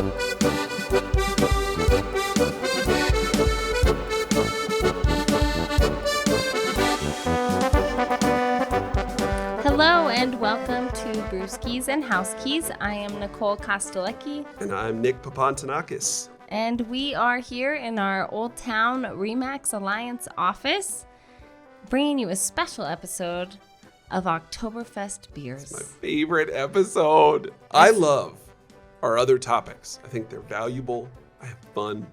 Hello and welcome to Brewskis and Housekeys. I am Nicole Kostelecki. And I'm Nick Papantanakis. And we are here in our Old Town Remax Alliance office, bringing you a special episode of Oktoberfest beers. It's my favorite episode. I love our other topics. I think they're valuable. I have fun.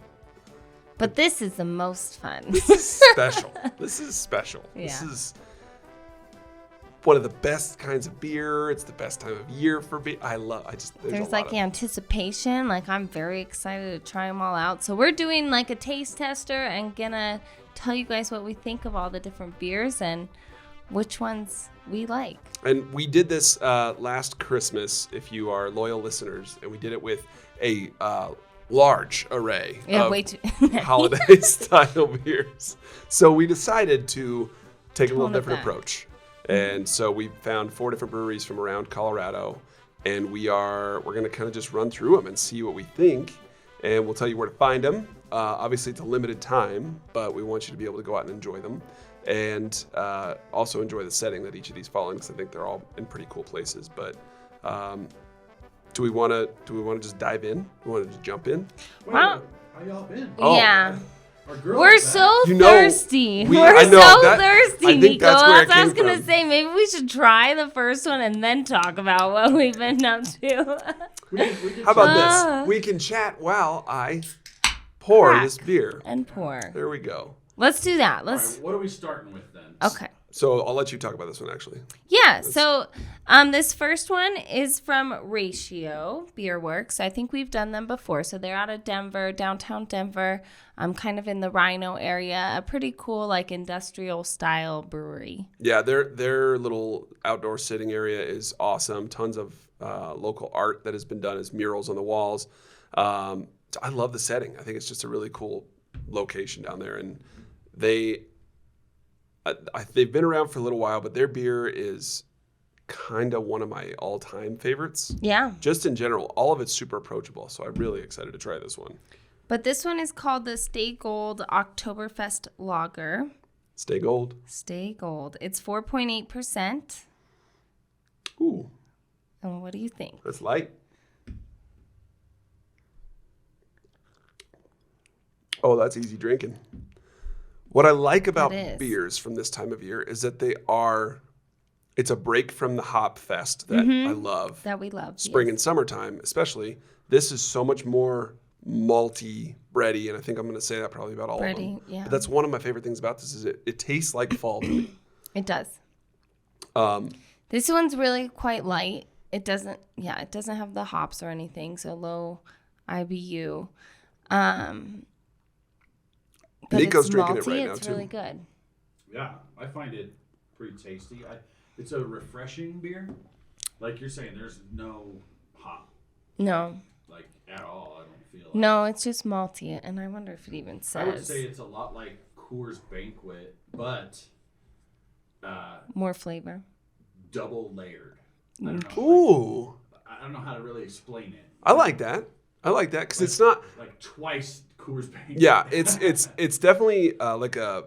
But this is the most fun. This is special. This is one of the best kinds of beer. It's the best time of year for beer. There's like anticipation. Like, I'm very excited to try them all out. So we're doing like a taste tester and gonna tell you guys what we think of all the different beers and which ones we like. And we did this last Christmas, if you are loyal listeners, and we did it with a large array of holiday-style beers. So we decided to take a little different approach. And so we found 4 different breweries from around Colorado, and we're going to kind of just run through them and see what we think, and we'll tell you where to find them. Obviously, it's a limited time, but we want you to be able to go out and enjoy them, and also enjoy the setting that each of these fall in, because I think they're all in pretty cool places. But do we want to just dive in? Do we want to just jump in? Wow. How y'all been? Yeah. We're so thirsty. Thirsty, Nico. I was going to say, maybe we should try the first one and then talk about what we've been up to. How about this? We can chat while I pour this beer. And pour. There we go. Let's do that. All right, what are we starting with then? Okay. So I'll let you talk about this one, actually. Yeah, so this first one is from Ratio Beer Works. I think we've done them before. So they're out of Denver, downtown Denver, kind of in the Rhino area. A pretty cool, like, industrial-style brewery. Yeah, their little outdoor sitting area is awesome. Tons of local art that has been done as murals on the walls. I love the setting. I think it's just a really cool location down there. And they've been around for a little while, but their beer is kind of one of my all-time favorites. Yeah. Just in general, all of it's super approachable, so I'm really excited to try this one. But this one is called the Stay Gold Oktoberfest Lager. Stay Gold. Stay Gold. It's 4.8%. Ooh. And what do you think? That's light. Oh, that's easy drinking. What I like about beers from this time of year is that it's a break from the hop fest that I love. That we love. Spring and summertime, especially. This is so much more malty, bready, and I think I'm going to say that probably about all of them. Yeah. But that's one of my favorite things about this is it tastes like fall to me. It does. This one's really quite light. It doesn't have the hops or anything, so low IBU. But Nico's it's drinking malty, it right now, it's too. really good. Yeah, I find it pretty tasty. It's a refreshing beer. Like you're saying, there's no hop. No. Like, at all, I don't feel like. No, it's just malty, and I wonder if it even says. I would say it's a lot like Coors Banquet, but more flavor. Double layered. I don't know, Ooh. I don't know how to really explain it. I like that because it's not like twice Coors Banquet. Yeah, it's definitely like a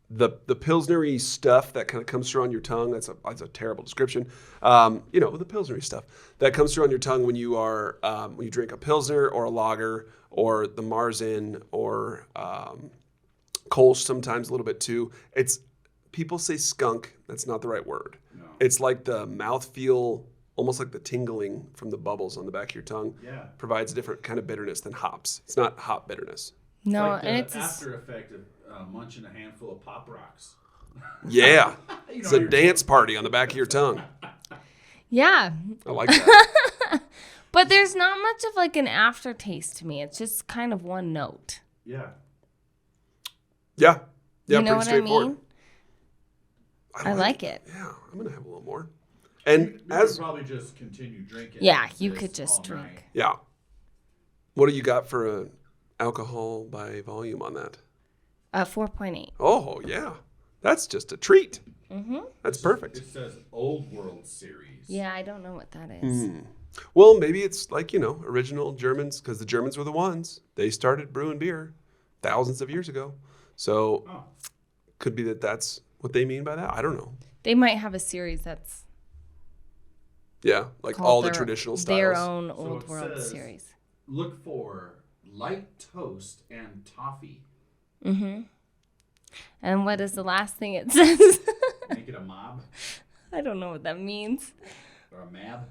the Pilsnery stuff that kind of comes through on your tongue. That's a terrible description. The Pilsnery stuff that comes through on your tongue when you are when you drink a Pilsner or a lager or the Marzen or Kolsch sometimes a little bit too. People say skunk. That's not the right word. No. It's like the mouthfeel, almost like the tingling from the bubbles on the back of your tongue. Yeah. Provides a different kind of bitterness than hops. It's not hop bitterness. No, like and it's after effect of munching a handful of Pop Rocks. Yeah. It's a dance party on the back of your tongue. Yeah. I like that. But there's not much of like an aftertaste to me. It's just kind of one note. Yeah. Yeah. Yeah, you know pretty what straightforward. I mean? I like it. Yeah, I'm gonna have a little more. And you could probably just continue drinking. Yeah, you could just drink. Night. Yeah. What do you got for an alcohol by volume on that? 4.8. Oh yeah, that's just a treat. Mm-hmm. That's perfect. It says Old World Series. Yeah, I don't know what that is. Well, maybe it's like, original Germans, because the Germans were the ones. They started brewing beer thousands of years ago. So could be that's what they mean by that. I don't know. They might have a series that's like all the traditional styles. Their own Old World series. Look for light toast and toffee. Mm-hmm. And what is the last thing it says? Make it a mob. I don't know what that means. Or a mab.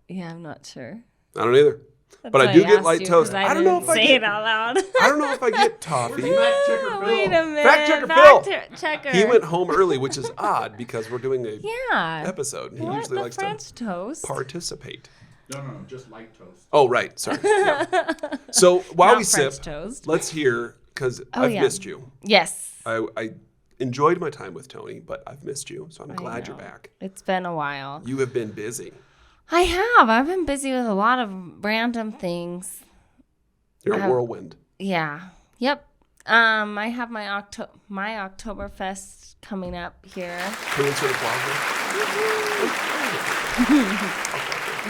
Yeah, I'm not sure. I don't either. But I do get light toast. I don't know if I get it out loud. I don't know if I get toffee. Fact checker Phil. Wait a minute. Fact checker Phil. Checker. He went home early, which is odd because we're doing a episode. He What? usually The likes French to toast? participate. No, just light toast. Oh, right. Sorry. Yeah. So while Not we French sip, toast. let's hear, because I've missed you. Yes. I enjoyed my time with Tony, but I've missed you, so I'm glad you're back. It's been a while. You have been busy. I have. I've been busy with a lot of random things. You're a whirlwind. Yeah. Yep. I have my Oktoberfest coming up here. Peninsula Plaza.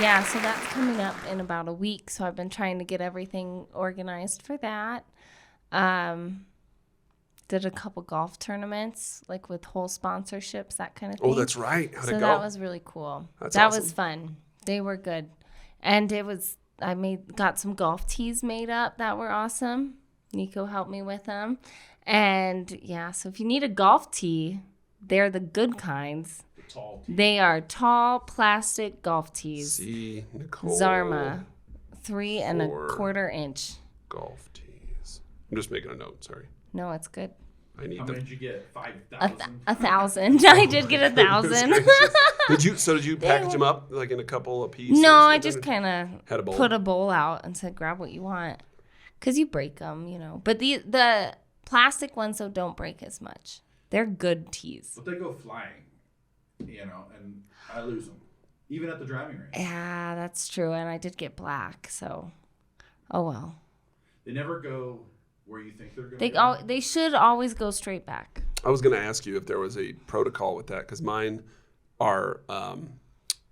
Yeah, so that's coming up in about a week. So I've been trying to get everything organized for that. Did a couple golf tournaments, like with whole sponsorships, that kind of thing. Oh, that's right. How'd it go? So that was really cool. That awesome. Was fun. They were good. And I got some golf tees made up that were awesome. Nico helped me with them. And yeah, so if you need a golf tee, they're the good kinds. The tall tees. They are tall plastic golf tees. See, Nicole. Zarma, 3 1/4 inch. Golf tees. I'm just making a note, sorry. No, it's good. How many did you get? 5,000? 1,000. I did get 1,000. Did you package them up like in a couple of pieces? No, I just kind of had put a bowl out and said, grab what you want. Because you break them, But the plastic ones, though, don't break as much. They're good teas. But they go flying, and I lose them. Even at the driving range. Yeah, that's true. And I did get black, so oh well. They never go where you think they're going to go? They should always go straight back. I was going to ask you if there was a protocol with that, because mine are,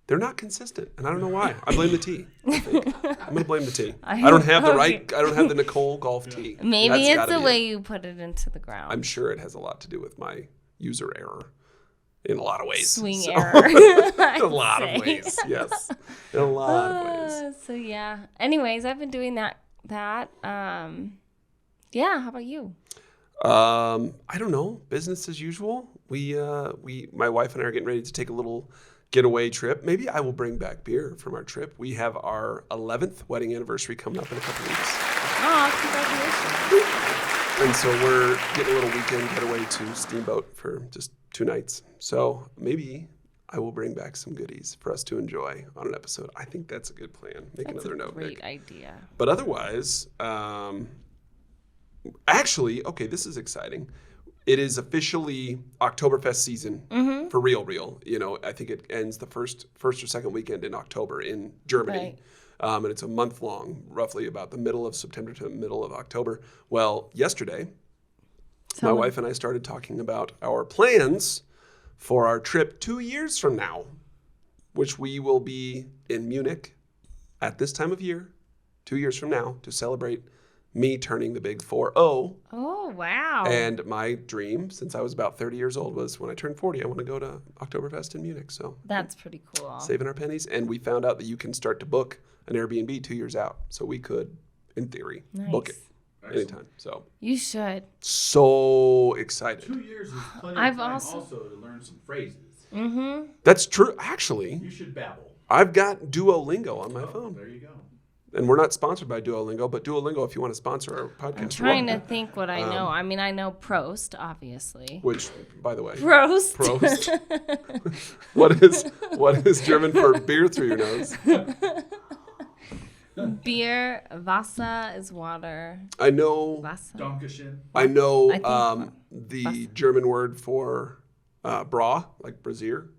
they're not consistent, and I don't know why. I blame the tea. I'm going to blame the tea. I don't have the Nicole golf tee. Maybe it's the way you put it into the ground. I'm sure it has a lot to do with my user error in a lot of ways. Swing error. In a lot of ways, yes. In a lot of ways. So, yeah. Anyways, I've been doing that. Yeah, how about you? I don't know. Business as usual. My wife and I are getting ready to take a little getaway trip. Maybe I will bring back beer from our trip. We have our 11th wedding anniversary coming up in a couple weeks. Oh, congratulations. And so we're getting a little weekend getaway to Steamboat for just 2 nights. So maybe I will bring back some goodies for us to enjoy on an episode. I think that's a good plan. Make another note, Great Nick. idea. But otherwise, actually, okay, this is exciting. It is officially Oktoberfest season for real. I think it ends the first or second weekend in October in Germany. Right. And it's a month long, roughly about the middle of September to the middle of October. Well, yesterday, my wife and I started talking about our plans for our trip 2 years from now, which we will be in Munich at this time of year, 2 years from now, to celebrate me turning the big 4-0. Oh, wow. And my dream, since I was about 30 years old, was when I turn 40, I want to go to Oktoberfest in Munich. So that's pretty cool. Saving our pennies. And we found out that you can start to book an Airbnb 2 years out. So we could, in theory, book it anytime. So you should. So excited. 2 years is plenty of time also to learn some phrases. Mm-hmm. That's true. Actually, you should babble. I've got Duolingo on my phone. There you go. And we're not sponsored by Duolingo, but Duolingo, if you want to sponsor our podcast. I'm trying to think what I know. I mean, I know PROST, obviously. Which, by the way. PROST. PROST. What is German for beer through your nose? Beer, Wasser is water. I know. Wasser. Dankeschön. I know the Wasser. German word for bra, like brassiere,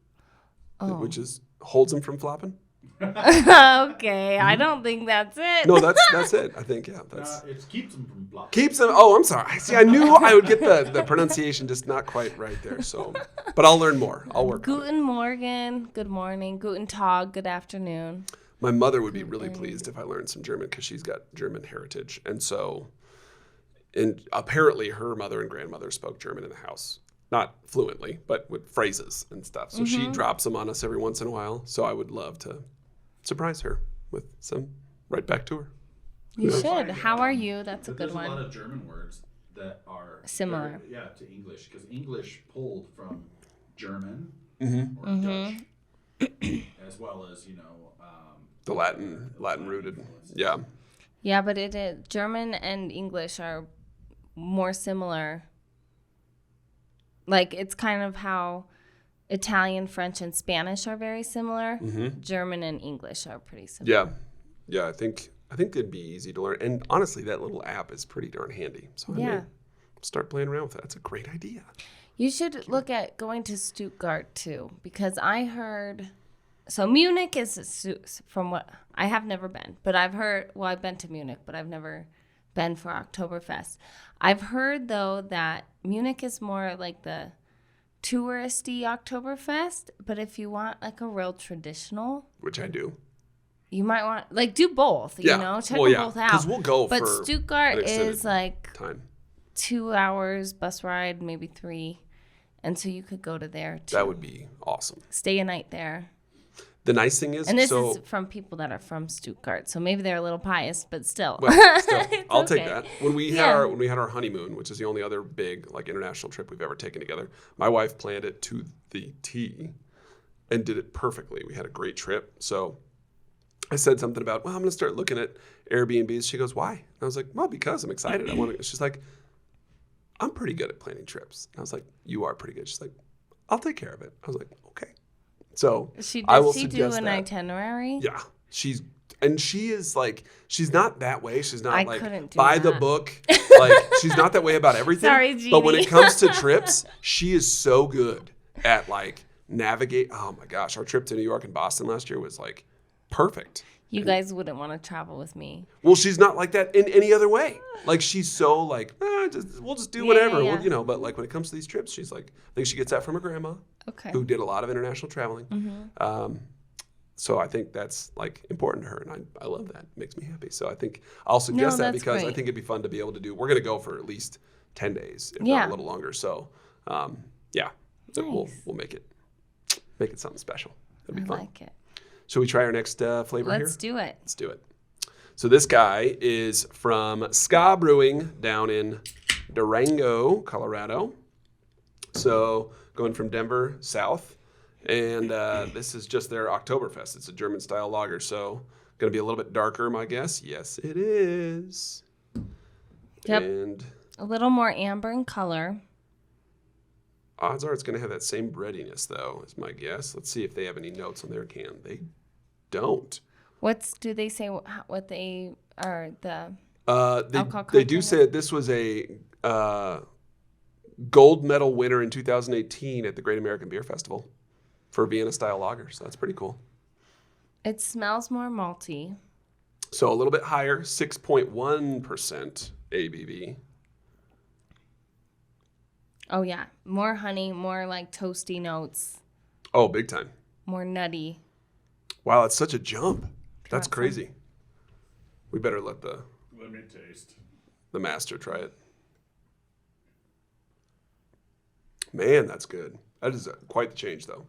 which holds them from flopping. Okay, I don't think that's it. No, that's it. I think, yeah. It keeps them from flopping. Keeps them. Oh, I'm sorry. See, I knew I would get the pronunciation just not quite right there. So, but I'll learn more. I'll work. Guten Morgen, good morning. Guten Tag, good afternoon. My mother would be really pleased if I learned some German because she's got German heritage. And so, and apparently her mother and grandmother spoke German in the house. Not fluently, but with phrases and stuff. So she drops them on us every once in a while. So I would love to surprise her with some right back to her. You should. How are you? That's a good one. There's a lot of German words that are similar. To English, because English pulled from German or Dutch, as well as the Latin rooted. Yeah. Yeah, but German and English are more similar. Like it's kind of how Italian, French, and Spanish are very similar. German and English are pretty similar. Yeah. I think it'd be easy to learn. And honestly, that little app is pretty darn handy. So I may start playing around with that. That's a great idea. You should look at going to Stuttgart too, because I heard. So Munich is from what I have never been, but I've heard. Well, I've been to Munich, but I've never been for Oktoberfest. I've heard though that Munich is more like the touristy Oktoberfest, but if you want like a real traditional, which I do. You might want do both, check them both out. Because we'll go but for Stuttgart is like time. 2 hours bus ride, maybe 3. And so you could go to there too. That would be awesome. Stay a night there. The nice thing is, and this is from people that are from Stuttgart, so maybe they're a little biased, but still. Well, I'll take that. When we had our honeymoon, which is the only other big international trip we've ever taken together, my wife planned it to the T and did it perfectly. We had a great trip. So I said something about, well, I'm going to start looking at Airbnbs. She goes, why? And I was like, well, because I'm excited. I want to. She's like, I'm pretty good at planning trips. And I was like, you are pretty good. She's like, I'll take care of it. I was like, okay. So does she do an itinerary? Yeah. She is like, she's not that way. She's not the book. Like, she's not that way about everything. Sorry, Jeannie. But when it comes to trips, she is so good at navigate. Oh my gosh. Our trip to New York and Boston last year was perfect. You guys wouldn't want to travel with me. Well, she's not like that in any other way. She's so we'll just do whatever. Yeah. Well, but when it comes to these trips, she's like, I think she gets that from her grandma, who did a lot of international traveling. So I think that's important to her, and I love that. It makes me happy. So I think I'll suggest that because I think it'd be fun to be able to do. We're going to go for at least 10 days, if not a little longer. So, nice. So we'll make it something special. It'll be fun. I like it. Should we try our next flavor here? Let's do it. Let's do it. So this guy is from Ska Brewing down in Durango, Colorado. So going from Denver south. And this is just their Oktoberfest. It's a German-style lager. So going to be a little bit darker, my guess. Yes, it is. Yep. And a little more amber in color. Odds are it's going to have that same breadiness, though, is my guess. Let's see if they have any notes on their can. They don't. Do they say what they are, the alcohol They do say that this was a gold medal winner in 2018 at the Great American Beer Festival for Vienna-style lager. So that's pretty cool. It smells more malty. So a little bit higher, 6.1% ABV. Oh, yeah. More honey, more toasty notes. Oh, big time. More nutty. Wow, that's such a jump. That's crazy. We better let me taste. The master try it. Man, that's good. That is quite the change, though.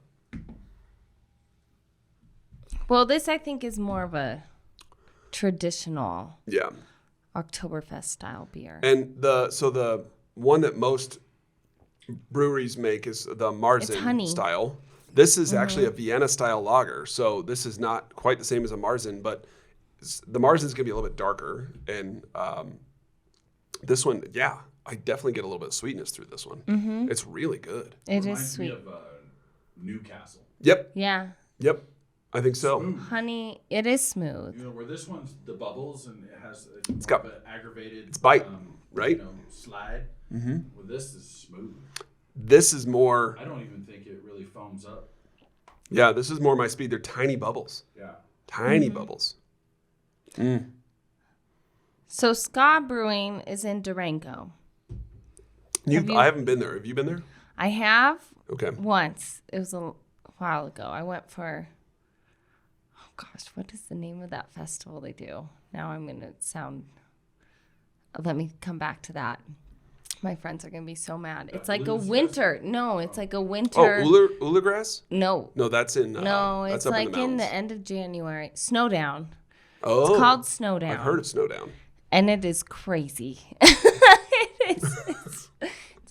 Well, this, I think, is more of a traditional Oktoberfest style beer. And the one that most breweries make is the Marzen style. This is actually a Vienna style lager, so this is not quite the same as a Marzen, but the Marzen is going to be a little bit darker, and this one, I definitely get a little bit of sweetness through this one. Mm-hmm. It's really good. It is sweet. Reminds me of Newcastle. Yep. Yeah. Yep. I think so. Smooth. Honey, it is smooth. Where this one's the bubbles and it has it's got an aggravated. It's bite, right? Slide. Mm-hmm. Well, this is smooth. This is more. I don't even think it really foams up. Yeah, this is more my speed. They're tiny bubbles. Yeah. Tiny bubbles. Mm. So Ska Brewing is in Durango. I haven't been there. Have you been there? I have. Okay. Once. It was a while ago. I went for, gosh, what is the name of that festival they do? Now I'm going to sound, let me come back to that. My friends are going to be so mad. It's like a winter. No, it's like a winter. Oh, Ullagrass? No. No, that's in. No, that's it's up like in the end of January. Snowdown. Oh. It's called Snowdown. I've heard of Snowdown. And it is crazy. It's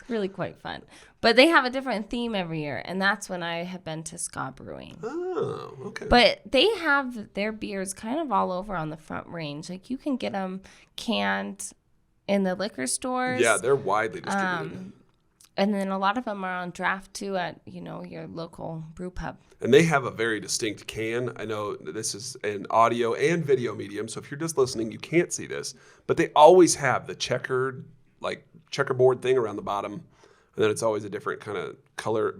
really quite fun. But they have a different theme every year, and that's when I have been to ska brewing. Oh, okay. But they have their beers kind of all over on the Front Range. Like, you can get them canned in the liquor stores. Yeah, they're widely distributed. And then a lot of them are on draft, too, at, your local brew pub. And they have a very distinct can. I know this is an audio and video medium, so if you're just listening, you can't see this. But they always have the checkerboard thing around the bottom. And then it's always a different kind of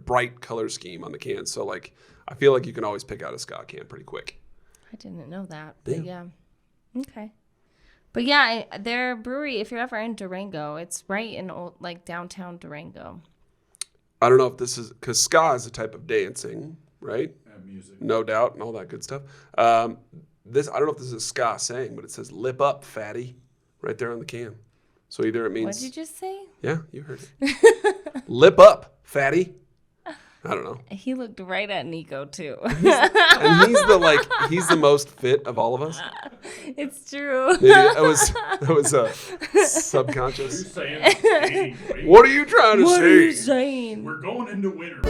bright color scheme on the can. So, I feel like you can always pick out a ska can pretty quick. I didn't know that. But yeah. Okay. But yeah, their brewery, if you're ever in Durango, it's right in downtown Durango. I don't know if this is, because ska is a type of dancing, right? And music. No doubt, and all that good stuff. I don't know if this is a ska saying, but it says "lip up, fatty," right there on the can. So either it means. What did you just say? Yeah, you heard it. Lip up, fatty. I don't know. He looked right at Nico too. And he's the most fit of all of us. It's true. Maybe that was subconscious. What are you trying to say? What are you saying? We're going into winter.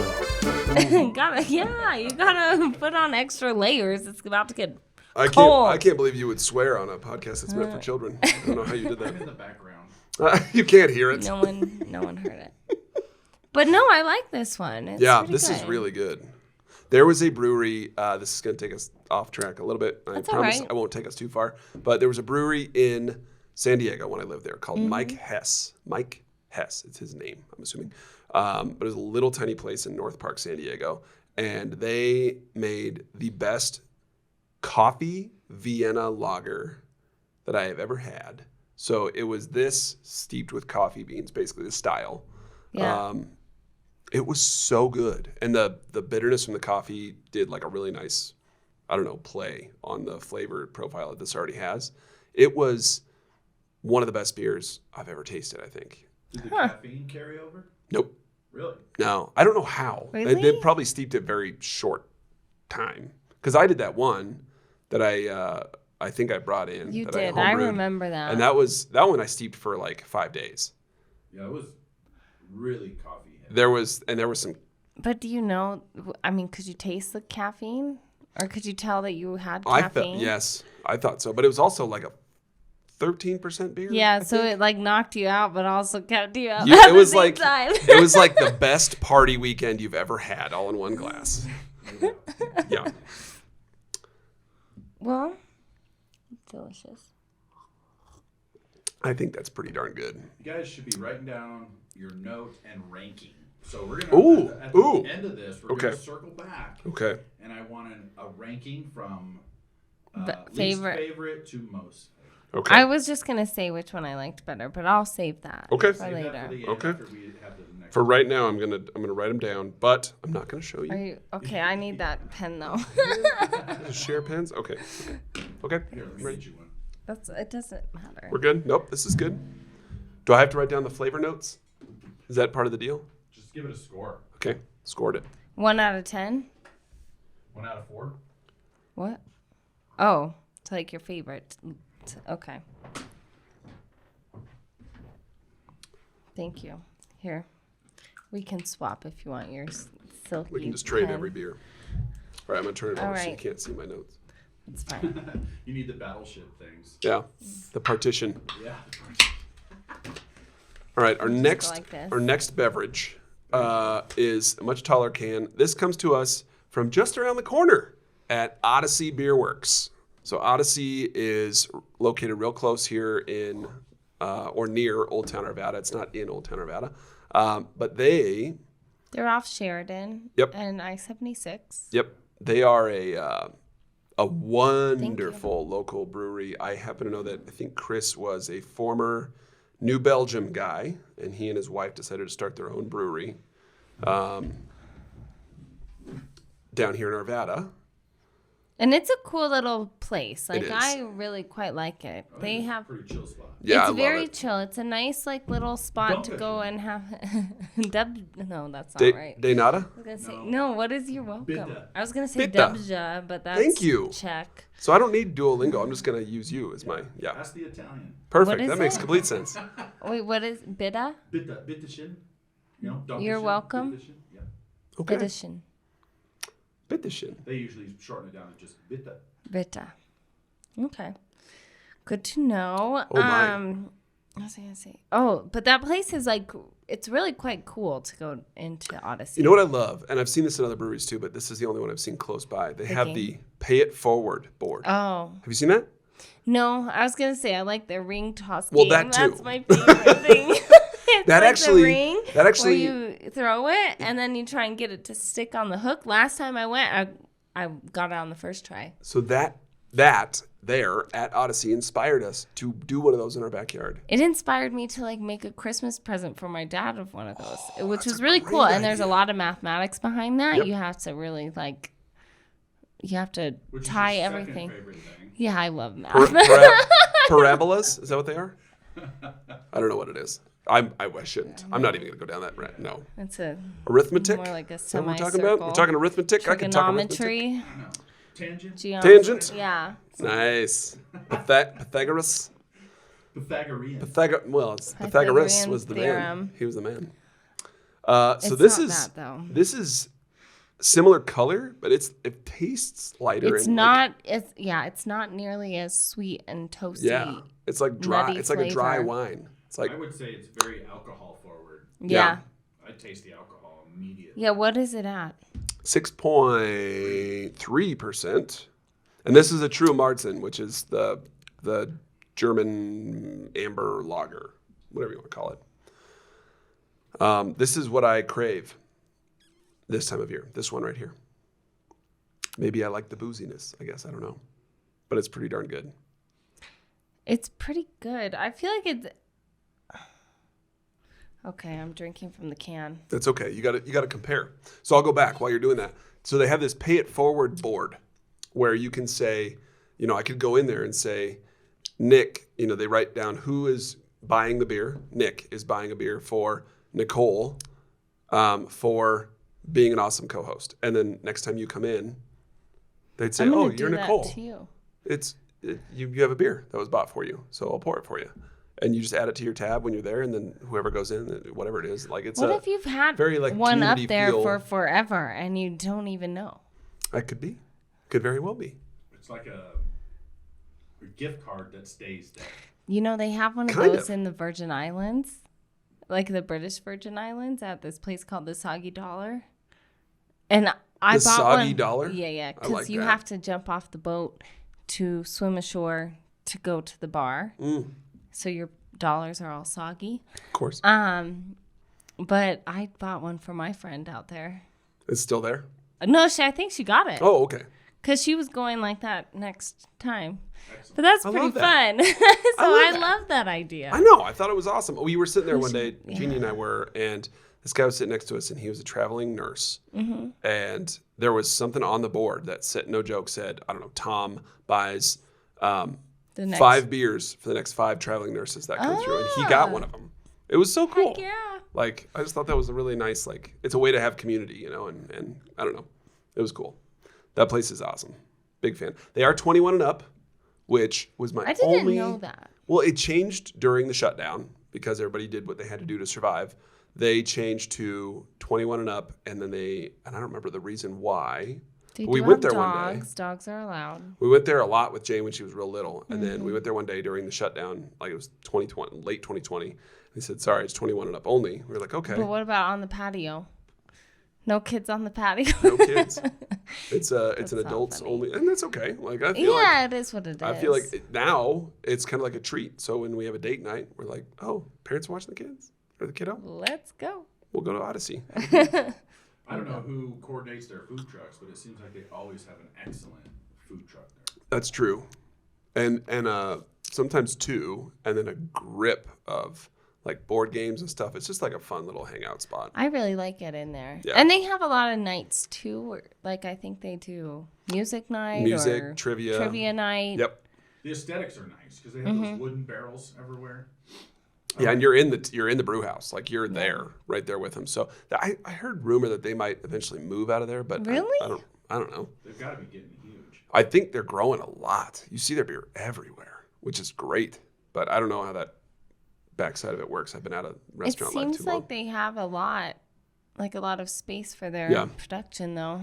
You gotta put on extra layers. It's about to get cold. I can't believe you would swear on a podcast that's meant for children. I don't know how you did that. I'm in the background. You can't hear it. No one heard it. But no, I like this one. It's this is really good. There was a brewery. This is going to take us off track a little bit. I promise I won't take us too far. But there was a brewery in San Diego when I lived there called Mike Hess. Mike Hess, it's his name, I'm assuming. But it was a little tiny place in North Park, San Diego. And they made the best coffee Vienna lager that I have ever had. So it was this steeped with coffee beans, basically the style. Yeah. It was so good. And the bitterness from the coffee did a really nice, play on the flavor profile that this already has. It was one of the best beers I've ever tasted, I think. Did the caffeine carry over? Nope. Really? No. I don't know how. Really? They probably steeped it very short time. Because I did that one that I think I brought in. You that did. I I remember that. And that one I steeped for 5 days. Yeah, it was really coffee heavy. There was some. But do you know? I mean, could you taste the caffeine, or could you tell that you had caffeine? Yes, I thought so. But it was also a 13% beer. Yeah, so it knocked you out, but also kept you up. It was time. It was the best party weekend you've ever had, all in one glass. Yeah. Well, delicious. I think that's pretty darn good. You guys should be writing down your note and ranking. So we're gonna at the end of this, we're gonna circle back. Okay. And I want a ranking from least favorite to most favorite. Okay. I was just gonna say which one I liked better, but I'll save that for later. For right now, I'm gonna write them down, but I'm not gonna show you. Are you okay? I need that pen though. Share pens. Okay. Okay. Here, let me read you one. It doesn't matter. We're good. Nope. This is good. Do I have to write down the flavor notes? Is that part of the deal? Just give it a score. Okay. Scored it. 1 out of 10. 1 out of 4. What? Oh, it's your favorite. Okay. Thank you. Here. We can swap if you want your silky We can just trade pen. every beer. All right, I'm going to turn it over so you right. can't see my notes. It's fine. You need the battleship things. Yeah, the partition. Yeah. All right, our next beverage is a much taller can. This comes to us from just around the corner at Odyssey Beer Works. So Odyssey is located real close here in or near Old Town Arvada. It's not in Old Town Arvada, but they're off Sheridan. Yep. And I-76. Yep, they are a wonderful local brewery. I happen to know that I think Chris was a former New Belgium guy, and he and his wife decided to start their own brewery down here in Arvada. And it's a cool little place. Like, is. I really quite like it. They it's have... a pretty chill spot. Yeah, I It's love very it. chill. It's a nice, like, little spot Don't to touch go it. and have... No, that's not right. De nada? I was going to say... No. No, what is your welcome? Bitte. I was going to say Bitte. Dubja, but that's... Thank you. Check. So I don't need Duolingo. I'm just going to use you as my, That's the Italian. Perfect. What is That makes it? complete sense. Wait, what is... Bitta? Bitteschön. You know, Dankeschön, You're welcome. Bitteschön. Yeah. Okay. Bitteschön. Bitteschön. They usually shorten it down to just bitte. Bitta. Okay. Good to know. Oh, my. What was I gonna say? Oh, but that place is like, it's really quite cool to go into Odyssey. You know what I love? And I've seen this in other breweries too, but this is the only one I've seen close by. They have the pay it forward board. Oh. Have you seen that? No, I was gonna say I like the ring toss Well, game. that too. That's my favorite thing. It's That like actually- the ring that actually- where you throw it and then you try and get it to stick on the hook. Last time I went, I got it on the first try. So that there at Odyssey inspired us to do one of those in our backyard. It inspired me to like make a Christmas present for my dad of one of those, which that's was a really great cool. And there's a idea. lot of mathematics behind that. Yep. You have to really like, you have to Which tie is your everything. second favorite thing. Yeah, I love math. Parabolas? Is that what they are? I don't know what it is. I shouldn't. I'm not even going to go down that route. No. It's a Arithmetic? more like a Is that what we're semicircle. talking about? We're talking arithmetic? I can talk arithmetic. Trigonometry. I don't know. Tangent? Tangent? Yeah. Nice. Pythagoras? Pythagorean. Pythagoras Pythagorean was the theorem. man. He was the man. So It's this not is that, though. this is similar color, but it tastes lighter. It's and not it's not nearly as sweet and toasty. yeah, it's like dry. nutty It's like a dry flavor. wine. It's like I would say it's very alcohol forward. Yeah. I taste the alcohol immediately. Yeah, what is it at? 6.3%, and this is a true Marzen, which is the German amber lager, whatever you want to call it. This is what I crave this time of year. This one right here. Maybe I like the booziness. I guess I don't know, but it's pretty darn good. It's pretty good. I feel like it's okay. I'm drinking from the can. That's okay. You got to compare. So I'll go back while you're doing that. So they have this pay it forward board where you can say, I could go in there and say, Nick, they write down who is buying the beer. Nick is buying a beer for Nicole for being an awesome co-host. And then next time you come in, they'd say, I'm gonna oh, do you're that Nicole. to you. You have a beer that was bought for you. So I'll pour it for you. And you just add it to your tab when you're there, and then whoever goes in, whatever it is, like it's What if you've had very, like, one up community there feel. for forever and you don't even know? That could be. Could very well be. It's like a gift card that stays there. They have one of Kind those of. in the Virgin Islands, like the British Virgin Islands, at this place called the Soggy Dollar. And I The bought Soggy one. Dollar? Yeah, I because like you that. have to jump off the boat to swim ashore to go to the bar. So your dollars are all soggy. Of course. But I bought one for my friend out there. It's still there? No, I think she got it. Oh, okay. Because she was going like that next time. Excellent. But that's I pretty love that. fun. So I that. love that idea. I know. I thought it was awesome. We were sitting there one day, Jeannie and I were, and this guy was sitting next to us, and he was a traveling nurse. Mm-hmm. And there was something on the board that said, no joke, said, I don't know, Tom buys The next- 5 beers for the next 5 traveling nurses that come through. And he got one of them. It was so cool. Heck yeah. Like, I just thought that was a really nice, like, it's a way to have community, and I don't know. It was cool. That place is awesome. Big fan. They are 21 and up, which was my I didn't only... know that. Well, it changed during the shutdown because everybody did what they had to do to survive. They changed to 21 and up, and then and I don't remember the reason why. They But we do went have there one day. dogs. Dogs are allowed. We went there a lot with Jane when she was real little, and then Mm-hmm. we went there one day during the shutdown, like it was 2020, late 2020. They said, sorry, it's 21 and up only. We were like, okay, But what about on the patio? No kids on the patio? no kids. It's an not adults funny. only, and that's okay. Like I feel like Yeah, it is what it is. I feel like now it's kind of like a treat. So when we have a date night, we're like, oh, parents are watching the kids or the kiddo. Let's go. We'll go to Odyssey. I don't know who coordinates their food trucks, but it seems like they always have an excellent food truck there. That's true, and sometimes 2, and then a grip of like board games and stuff. It's just like a fun little hangout spot. I really like it in there. Yeah. And they have a lot of nights too. Where, like I think they do music night, or trivia night. Yep. The aesthetics are nice because they have those wooden barrels everywhere. Yeah, and you're in the brew house, like you're there, right there with them. So I heard rumor that they might eventually move out of there, but really, I don't know. They've got to be getting huge. I think they're growing a lot. You see their beer everywhere, which is great, but I don't know how that backside of it works. I've been out of restaurant life too long. It seems like they have a lot of space for their production, though.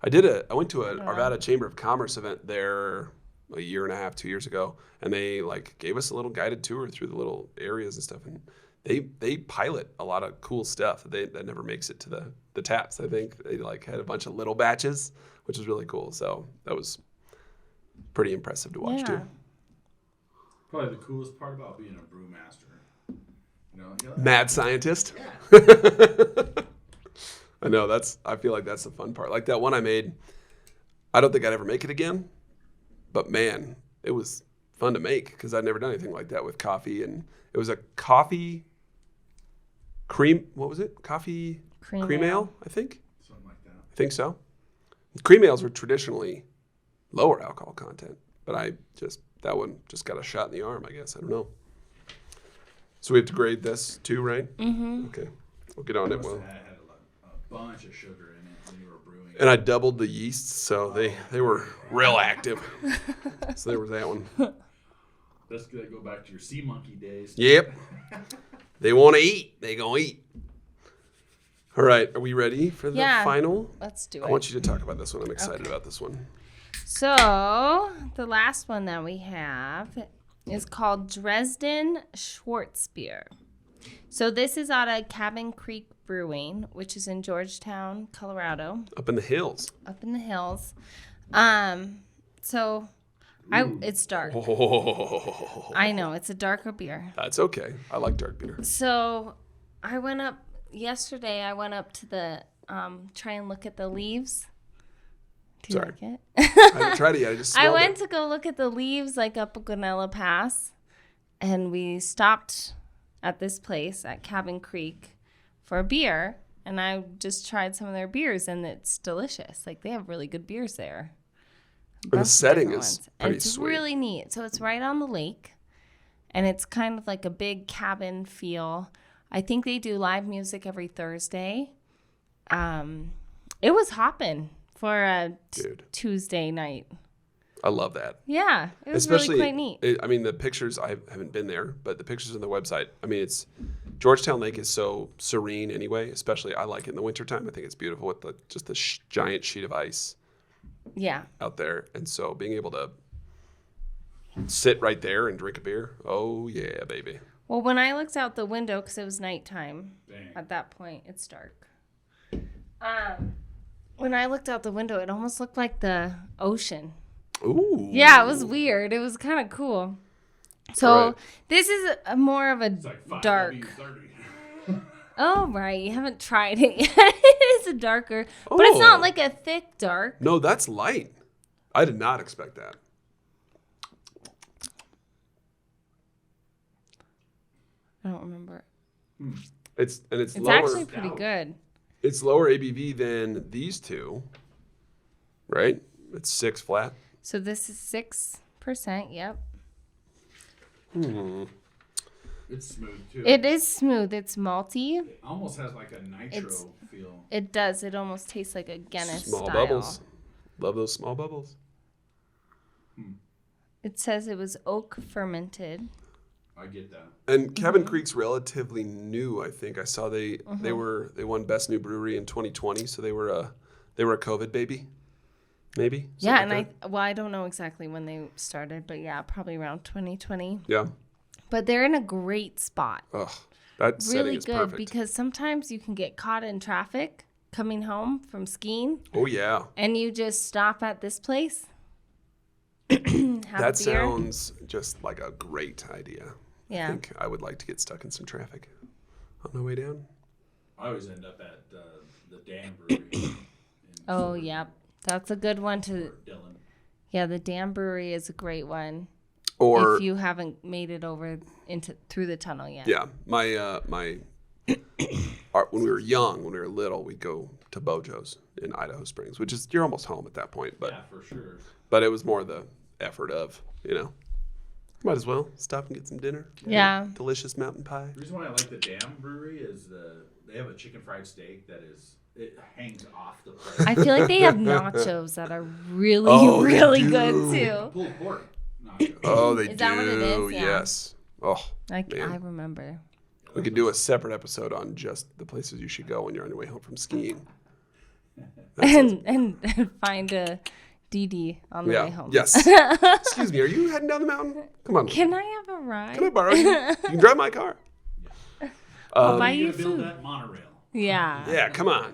I went to a Arvada Chamber of Commerce event there a year and a half, 2 years ago, and they like gave us a little guided tour through the little areas and stuff, and they pilot a lot of cool stuff that never makes it to the taps. I think they like had a bunch of little batches, which was really cool. So that was pretty impressive to watch too. Probably the coolest part about being a brewmaster. Mad scientist. Yeah. I know I feel like that's the fun part. Like that one I made, I don't think I'd ever make it again, but man, it was fun to make because I'd never done anything like that with coffee. And it was a coffee cream, what was it? Coffee cream ale, I think. Something like that. I think so. Cream ales were traditionally lower alcohol content, but that one just got a shot in the arm, I guess. I don't know. So we have to grade this too, right? Mm-hmm. Okay. We'll get on it. Well, had a bunch of sugar in it when you were brewing. And I doubled the yeasts, so they were real active. So there was that one. That's going to go back to your sea monkey days. Yep. They want to eat. They going to eat. All right. Are we ready for the final? Let's do it. I want you to talk about this one. I'm excited about this one. So the last one that we have is called Dresden Schwarzbier. So this is out of Cabin Creek Brewing, which is in Georgetown, Colorado. Up in the hills. It's dark. Oh. I know, it's a darker beer. That's okay. I like dark beer. So I went up yesterday. I went up to the try and look at the leaves. Do you like it? I haven't tried it yet. I just smelled went to go look at the leaves like up Guanella Pass, and we stopped at this place at Cabin Creek for a beer, and I just tried some of their beers, and it's delicious. Like, they have really good beers there. And the setting is pretty sweet. It's really neat. So it's right on the lake, and it's kind of like a big cabin feel. I think they do live music every Thursday. It was hopping for a Tuesday night. I love that. Yeah, it was really quite neat. The pictures, I haven't been there, but the pictures on the website, it's Georgetown Lake is so serene anyway, especially I like it in the wintertime. I think it's beautiful with just the giant sheet of ice out there. And so being able to sit right there and drink a beer, oh yeah, baby. Well, when I looked out the window, because it was nighttime, at that point, it's dark. When I looked out the window, it almost looked like the ocean. Ooh. Yeah, it was weird. It was kind of cool. So this is more of a dark. Oh, right. You haven't tried it yet. It is a darker, but it's not like a thick dark. No, that's light. I did not expect that. I don't remember. It's lower. Actually pretty good. It's lower ABV than these two, right? It's 6 flat. So this is 6%. Yep. It's smooth too. It is smooth. It's malty. It almost has like a nitro feel. It does. It almost tastes like a Guinness Small style. Bubbles. Love those small bubbles. It says it was oak fermented. I get that. And Cabin Creek's relatively new. I think I saw they won Best New Brewery in 2020, so they were a COVID baby, maybe. Yeah, and I don't know exactly when they started, but yeah, probably around 2020. Yeah. But they're in a great spot. Ugh, that setting really is good perfect. Because sometimes you can get caught in traffic coming home from skiing. Oh yeah. And you just stop at this place. That sounds just like a great idea. Yeah. I think I would like to get stuck in some traffic on my way down. I always end up at the Dam Brewery. Oh, yeah. That's a good one to... Dylan. Yeah, the Dam Brewery is a great one. Or if you haven't made it over through the tunnel yet. Yeah, when we were young, when we were little, we'd go to Bojo's in Idaho Springs, which is you're almost home at that point. But yeah, for sure. But it was more the effort of might as well stop and get some dinner. Yeah. Delicious mountain pie. The reason why I like the Dam Brewery is they have a chicken fried steak that it hangs off the plate. I feel like they have nachos that are really, really good too. Pulled pork nachos. Oh, they do. Is that what it is? Yeah. Yes. Oh, I man. remember. We could do a separate episode on just the places you should go when you're on your way home from skiing. And find a DD on the way home. Yes. Excuse me, are you heading down the mountain? Come on. Can I have a ride? Can I borrow you? You can drive my car. I'll buy You you gotta build food. that monorail. Yeah. Yeah, come on.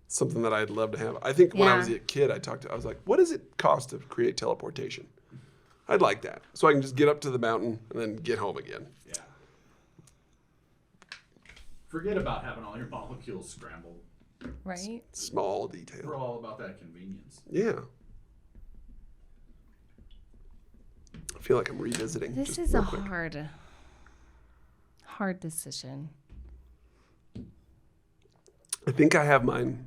Something that I'd love to have. I think when I was a kid, I was like, what does it cost to create teleportation? I'd like that. So I can just get up to the mountain and then get home again. Yeah. Forget about having all your molecules scrambled. Right? Small detail. We're all about that convenience. Yeah. I feel like I'm revisiting. This just is real a quick. hard decision. I think I have mine.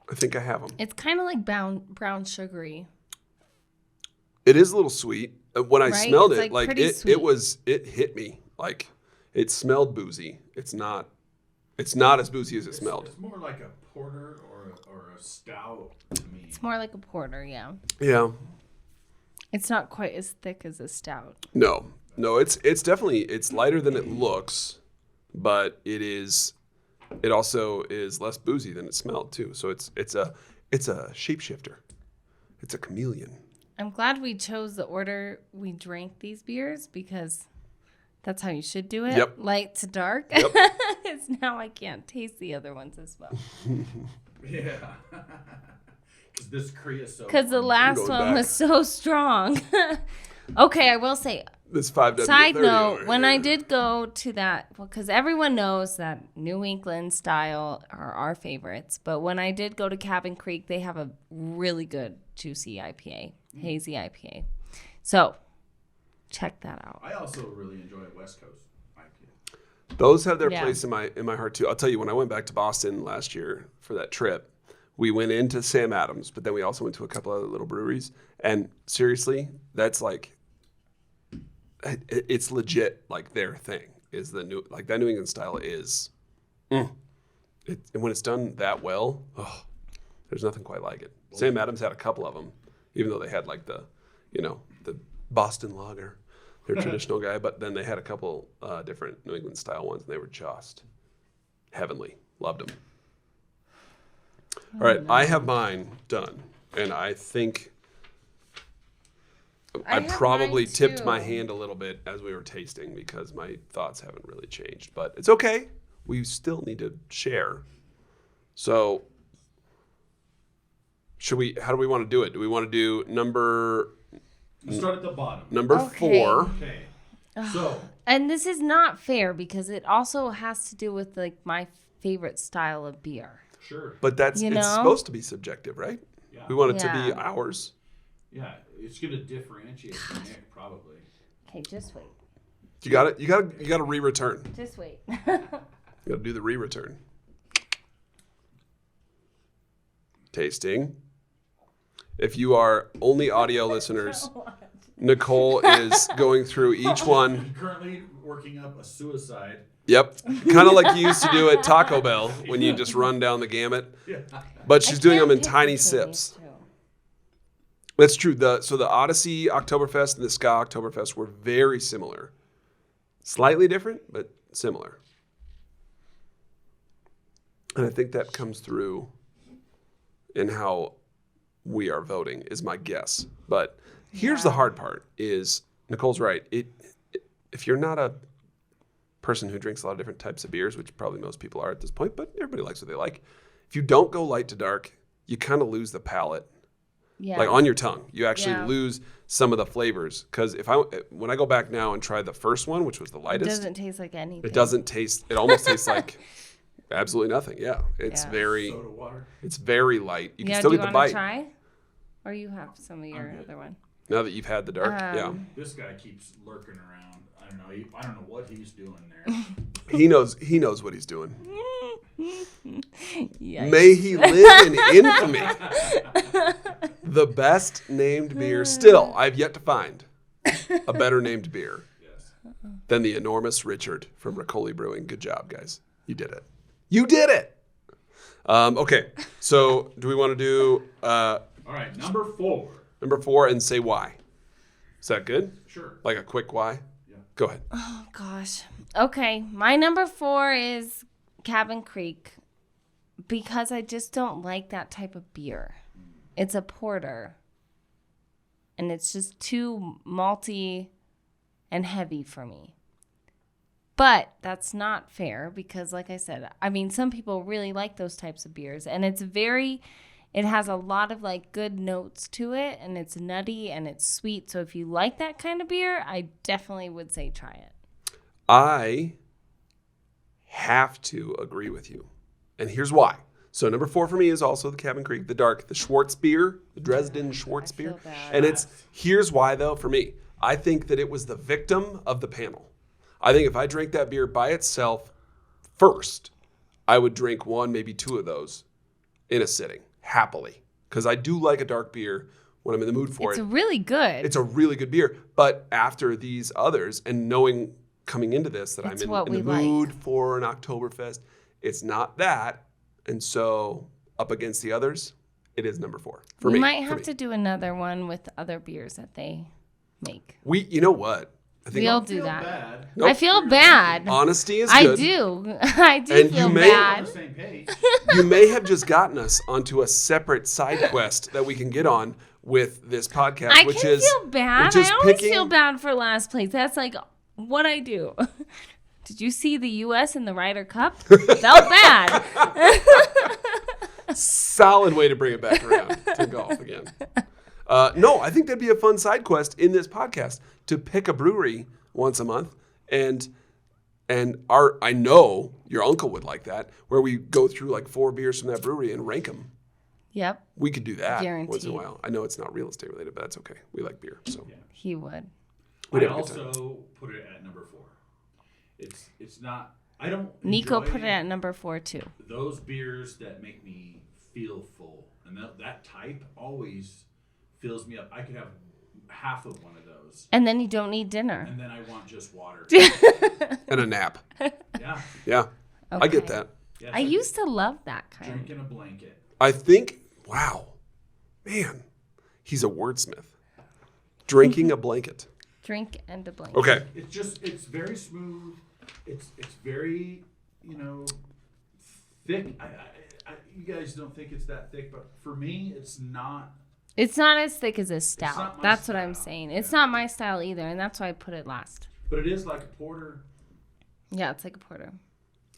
I think I have them. It's kind of like brown sugary. It is a little sweet. When I Right? smelled It's, it, like, like pretty sweet. it hit me. Like it smelled boozy. It's not as boozy as it smelled. It's more like a porter or a stout to me. It's more like a porter, yeah. Yeah. It's not quite as thick as a stout. No, it's definitely, it's lighter than it looks, but it also is less boozy than it smelled too. So it's a shapeshifter. It's a chameleon. I'm glad we chose the order we drank these beers because that's how you should do it. Yep. Light to dark. Yep. Because now I can't taste the other ones as well. Yeah. Because this creosote. Because the last going one back. was so strong. Okay, I will say, This 5W30 side note, over when here. I did go to that, because everyone knows that New England style are our favorites, but when I did go to Cabin Creek, they have a really good juicy IPA, hazy IPA. So check that out. I also really enjoy West Coast IPA. Those have their Yeah. place in my heart too. I'll tell you, when I went back to Boston last year for that trip, we went into Sam Adams, but then we also went to a couple other little breweries. And seriously, that's like, it's legit. Like their thing is that New England style is, and when it's done that well, there's nothing quite like it. Sam Adams had a couple of them, even though they had like the Boston lager, their traditional guy. But then they had a couple different New England style ones, and they were just heavenly. Loved them. All right, I have mine done, and I think I have probably mine tipped too. my hand a little bit as we were tasting because my thoughts haven't really changed, but it's okay. We still need to share. So, how do we want to do it? Do we want to do Let's start at the bottom. number Okay. 4? Okay. So, And this is not fair because it also has to do with like my favorite style of beer. sure. But it's supposed to be subjective, right? Yeah. We want it to be Yeah. ours. Yeah, it's going to differentiate from Nick, probably. Okay, just wait. You got it. You got to re-return. Just wait. You got to do the re-return. Tasting. If you are only audio listeners, Nicole is going through each one. I'm currently working up a suicide. Yep. Kind of like you used to do at Taco Bell when you just run down the gamut. Yeah. But she's doing them in pick tiny between sips. these two. That's true. So the Odyssey Oktoberfest and the Ska Oktoberfest were very similar. Slightly different, but similar. And I think that comes through in how we are voting, is my guess. But here's the hard part is, Nicole's right. If you're not a person who drinks a lot of different types of beers, which probably most people are at this point, but everybody likes what they like. If you don't go light to dark, you kind of lose the palate. Yeah. Like on your tongue, you actually Yeah. lose some of the flavors. Because when I go back now and try the first one, which was the It lightest, doesn't taste like anything. it doesn't taste. It almost tastes like absolutely nothing. Yeah, it's Yeah. Soda water. very light. You can Yeah, still do get you the want bite. to try? Or you have some of your other one? Now that you've had the dark, yeah. This guy keeps lurking around. I don't know. I don't know what he's doing there. He knows what he's doing. Yikes. May he live in infamy. The best named beer still. I've yet to find a better named beer than the enormous Richard from Nicole Brewing. Good job, guys. You did it. You did it. Okay, so do we want to do all right, number 4. Number 4 and say why? Is that good? Sure. Like a quick why? Yeah. Go ahead. Oh, gosh. Okay, my number 4 is Cabin Creek because I just don't like that type of beer. It's a porter, and it's just too malty and heavy for me. But that's not fair because, like I said, I mean, some people really like those types of beers, and it has a lot of like good notes to it, and it's nutty and it's sweet. So if you like that kind of beer, I definitely would say try it. I have to agree with you. And here's why. So number 4 for me is also the Cabin Creek, the dark, the Schwartz beer, the Dresden Schwartz beer. And here's why though for me. I think that it was the victim of the panel. I think if I drank that beer by itself first, I would drink 1, maybe 2 of those in a sitting, happily. Because I do like a dark beer when I'm in the mood for it. It's really good. It's a really good beer. But after these others, and knowing coming into this that I'm in the mood for an Oktoberfest, it's not that. And so up against the others, it is number 4 for me. We might have to do another one with other beers that they make. You know what? I think we'll do that. Bad. Nope. I feel bad. Honesty is I good. do. I do And feel On bad. the same page. You may have just gotten us onto a separate side quest that we can get on with this podcast, I which can is feel bad. I always feel bad for last place. That's like what I do. Did you see the U.S. in the Ryder Cup? Felt bad. Solid way to bring it back around to golf again. No, I think that'd be a fun side quest in this podcast to pick a brewery once a month, and I know your uncle would like that, where we go through like 4 beers from that brewery and rank them. Yep. We could do that Guaranteed. once in a while. I know it's not real estate related, but that's okay. We like beer, so He would. I also put it at number 4. It's not. I don't. Nico enjoy put it at number 4 too. Those beers that make me feel full, and that type always fills me up. I could have half of one of those, And then you don't need dinner. and then I want just water. and a nap. Yeah. Yeah, I get that. Yes, I used to love that kind. drinking a blanket. I think, wow, man, he's a wordsmith. Drinking a blanket. Drink and a blanket. Okay. It's very smooth. It's very, thick. You guys don't think it's that thick, but for me, it's not. It's not as thick as a stout. not my That's what I'm style. saying. It's not my style either, and that's why I put it last. But it is like a porter. Yeah, it's like a porter.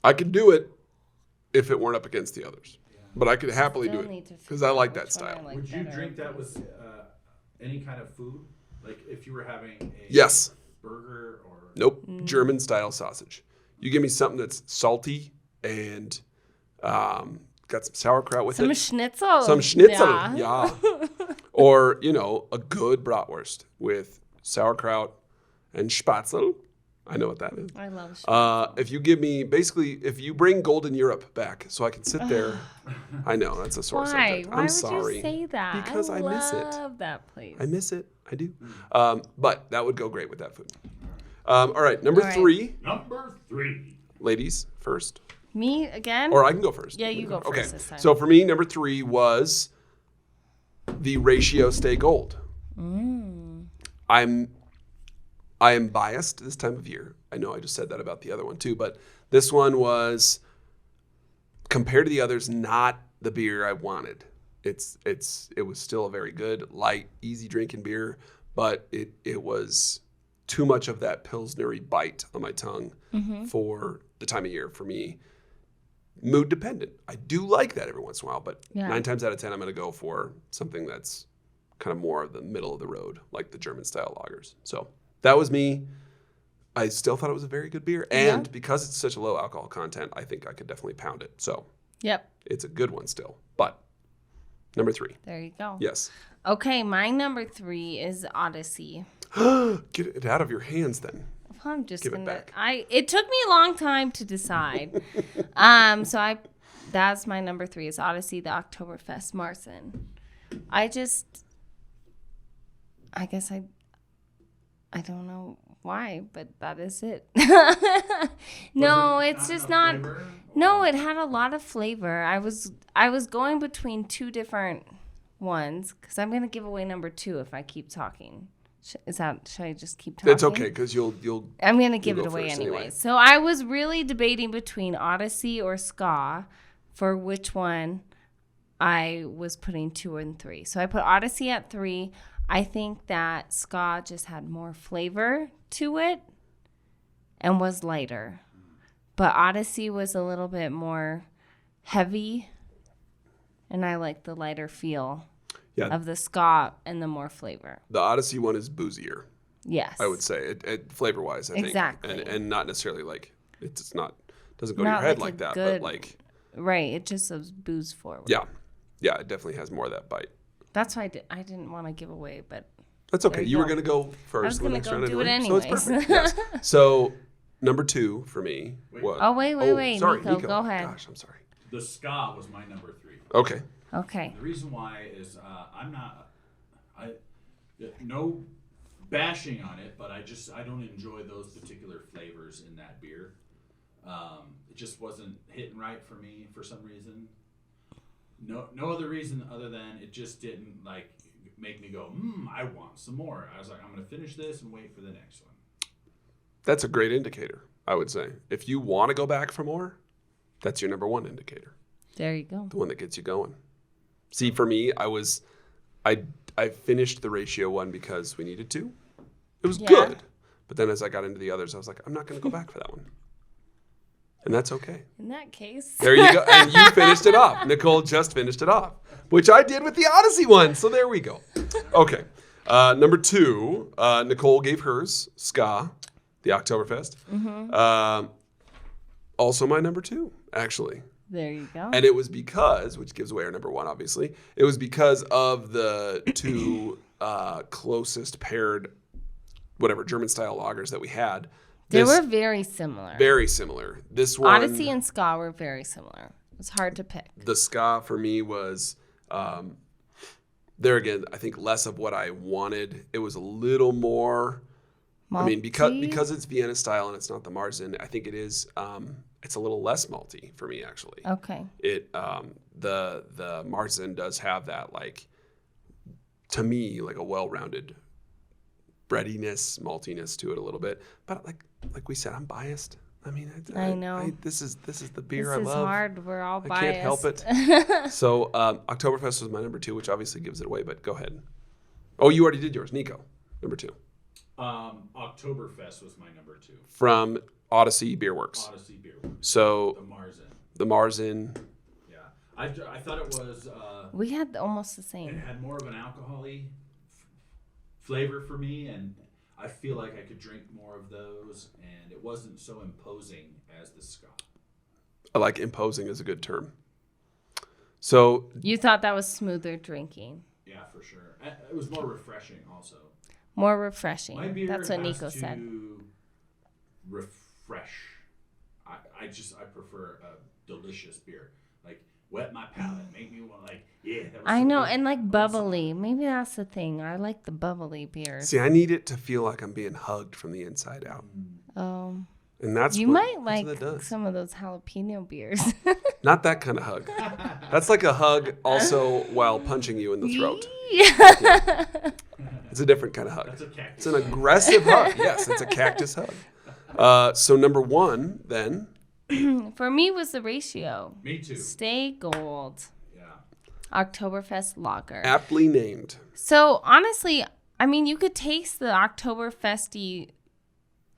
I could do it if it weren't up against the others. But I could happily do Still need it to because I like figure that out which one I style. like Would you better. drink that with any kind of food? Like if you were having a Yes. burger or Nope. German style sausage. You give me something that's salty and got some sauerkraut with Some it. schnitzel. Some schnitzel. Yeah. Yeah. Or, a good bratwurst with sauerkraut and spatzel. I know what that is. I love schnitzel. If you give me, if you bring Golden Europe back so I can sit there. I know, that's a sore Why? subject. Why I'm would sorry. you say that? Because I miss it. love that place. I miss it. I do. But that would go great with that food. All right, number All right. 3. number 3. Ladies first. Me again? Or I can go first. Yeah, you go first Okay. this time. So for me, number 3 was the Ratio Stay Gold. I am biased this time of year. I know I just said that about the other one too, but this one was, compared to the others, not the beer I wanted. It was still a very good, light, easy drinking beer, but it was too much of that Pilsner-y bite on my tongue for the time of year for me. Mood dependent. I do like that every once in a while, but 9 times out of 10, I'm going to go for something that's kind of more of the middle of the road, like the German style lagers. So that was me. I still thought it was a very good beer. And because it's such a low alcohol content, I think I could definitely pound it. So Yep. it's a good one still. But Number 3. There you go. Yes. Okay, my number 3 is Odyssey. Get it out of your hands then. I'm just Give gonna. it back. It took me a long time to decide. That's my number 3 is Odyssey, the Oktoberfest Marzen. I guess I don't know why, but that is it. No, it's just not. No, it had a lot of flavor. I was going between 2 different ones because I'm gonna give away number 2 if I keep talking. Should I just keep talking? It's okay because you'll. I'm gonna give it away anyway. So I was really debating between Odyssey or Ska for which one I was putting 2 and 3. So I put Odyssey at 3. I think that Ska just had more flavor to it and was lighter. But Odyssey was a little bit more heavy, and I like the lighter feel of the Ska and the more flavor. The Odyssey one is boozier. Yes. I would say, flavor-wise, I think. Exactly. And not necessarily like, doesn't go to your head like that, but like. Right, it just goes booze forward. Yeah. Yeah, it definitely has more of that bite. That's why I didn't want to give away, but that's okay. You were going to go first. I was going to go do it anyway. anyways. So it's perfect. Yes. So number 2 for me was. Oh, wait. Sorry, Nico, go ahead. Gosh, I'm sorry. The Ska was my number 3. Okay. Okay. The reason why is no bashing on it, but I don't enjoy those particular flavors in that beer. It just wasn't hitting right for me for some reason. No other reason other than it just didn't like make me go, I want some more. I was like, I'm going to finish this and wait for the next one. That's a great indicator, I would say. If you want to go back for more, that's your number 1 indicator. There you go. The one that gets you going. See, for me, I finished the ratio one because we needed to. It was good. But then as I got into the others, I was like, I'm not going to go back for that one. And that's okay. In that case. There you go. And you finished it off. Nicole just finished it off, which I did with the Odyssey one. So there we go. Okay. Number 2, Nicole gave hers, Ska, the Oktoberfest. Mm-hmm. Also my number 2, actually. There you go. And it was because, which gives away our number 1, obviously, it was because of the 2 closest paired, German-style lagers that we had. They were very similar. Very similar. This one, Odyssey and Ska were very similar. It was hard to pick. The Ska for me was, there again, I think less of what I wanted. It was a little more, malty? Because it's Vienna style and it's not the Marzen, I think it is, it's a little less malty for me, actually. Okay. It, the Marzen does have that, like, to me, like a well-rounded breadiness, maltiness to it a little bit. But like we said, I'm biased. I mean, I know. This is the beer I love. This is hard. We're all biased. I can't help it. So Oktoberfest was my number 2, which obviously gives it away. But go ahead. Oh, you already did yours, Nico. Number 2. Oktoberfest was my number 2 from Odyssey Beer Works. Odyssey Beer Works. So the Marzen. Yeah, I thought it was. We had almost the same. It had more of an alcohol-y flavor for me, and I feel like I could drink more of those, and it wasn't so imposing as the Ska. I like imposing is a good term. So you thought that was smoother drinking? Yeah, for sure. It was more refreshing, also. More refreshing. My beer That's what has Nico to said. Refresh. I prefer a delicious beer. Like wet my palate, make me want I know, and like bubbly. Maybe that's the thing. I like the bubbly beers. See, I need it to feel like I'm being hugged from the inside out. And that's you might like some of those jalapeno beers. Not that kind of hug. That's like a hug also while punching you in the throat. Yeah. It's a different kind of hug. That's a cactus. It's an aggressive hug. Yes, it's a cactus hug. So number 1 then. For me was the ratio. Me too. Stay Gold. Yeah. Oktoberfest lager. Aptly named. So honestly, I mean, you could taste the Oktoberfesty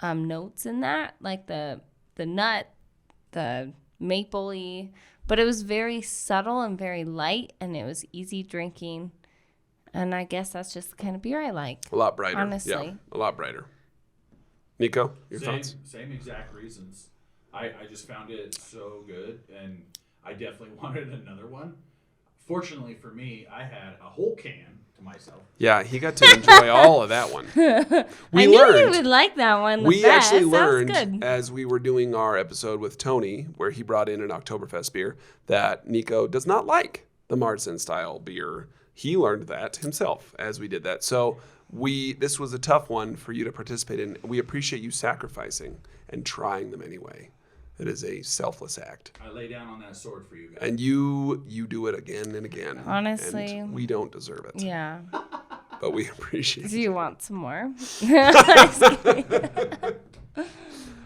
notes in that, like the nut, the mapley, but it was very subtle and very light, and it was easy drinking. And I guess that's just the kind of beer I like. A lot brighter. Honestly. Yeah, a lot brighter. Nico, your thoughts? Same exact reasons. I just found it so good, and I definitely wanted another one. Fortunately for me, I had a whole can to myself. Yeah, he got to enjoy all of that one. I knew you would like that one the we best. Actually learned as we were doing our episode with Tony, where he brought in an Oktoberfest beer, that Nico does not like the Marzen style beer. He learned that himself as we did that. So this was a tough one for you to participate in. We appreciate you sacrificing and trying them anyway. It is a selfless act. I lay down on that sword for you guys. And you do it again and again. Honestly. And we don't deserve it. Yeah. But we appreciate it. Do you want some more?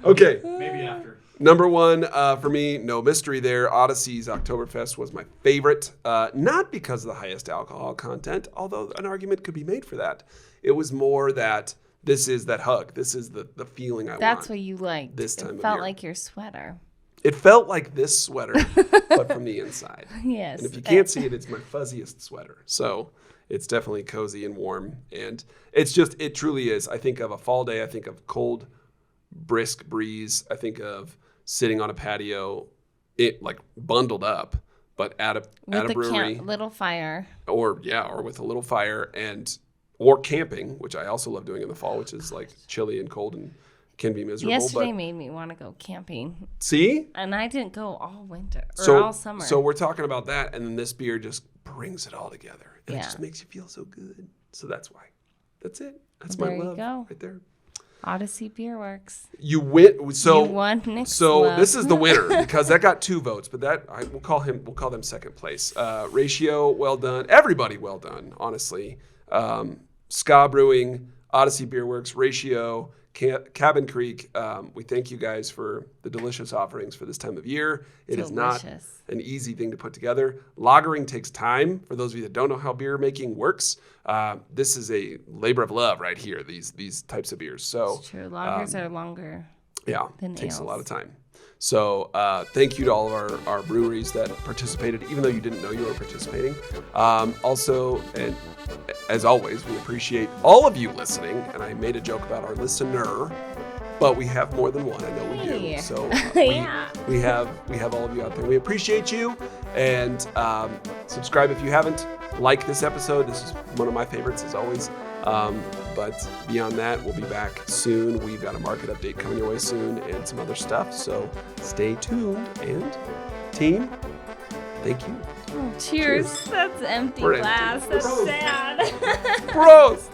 Okay. Maybe after. Number one for me, no mystery there. Odyssey's Oktoberfest was my favorite. Not because of the highest alcohol content, although an argument could be made for that. It was more that this is that hug. This is the feeling I want. That's what you liked. This time of year. It felt like your sweater. It felt like this sweater, but from the inside. Yes. And if you can't see it, it's my fuzziest sweater. So it's definitely cozy and warm. And it truly is. I think of a fall day. I think of cold, brisk breeze. I think of sitting on a patio, like bundled up, but at a brewery. Little fire. Or with a little fire or camping, which I also love doing in the fall, which is like chilly and cold and can be miserable. Yesterday made me want to go camping. See? And I didn't go all winter or all summer. So we're talking about that, and then this beer just brings it all together. And it just makes you feel so good. So that's why. That's it. That's my love right there. Odyssey Beer Works. You win. So you won Nick's So love. this is the winner because that got 2 votes, but we'll call them second place. Ratio, well done. Everybody, well done. Honestly, Ska Brewing, Odyssey Beer Works, Ratio, Cabin Creek. We thank you guys for the delicious offerings for this time of year. It is not an easy thing to put together. Lagering takes time. For those of you that don't know how beer making works, this is a labor of love right here. These types of beers. So it's true. Lagers are longer. Yeah, than it takes ales. a lot of time. So thank you to all of our breweries that participated, even though you didn't know you were participating. Also, and as always, we appreciate all of you listening. And I made a joke about our listener, but we have more than one. I know we do. So we have all of you out there. We appreciate you. And subscribe if you haven't. Like this episode. This is one of my favorites, as always. But beyond that, we'll be back soon. We've got a market update coming your way soon and some other stuff. So stay tuned. And team, thank you. Oh, cheers. That's empty glass. That's sad. PROST.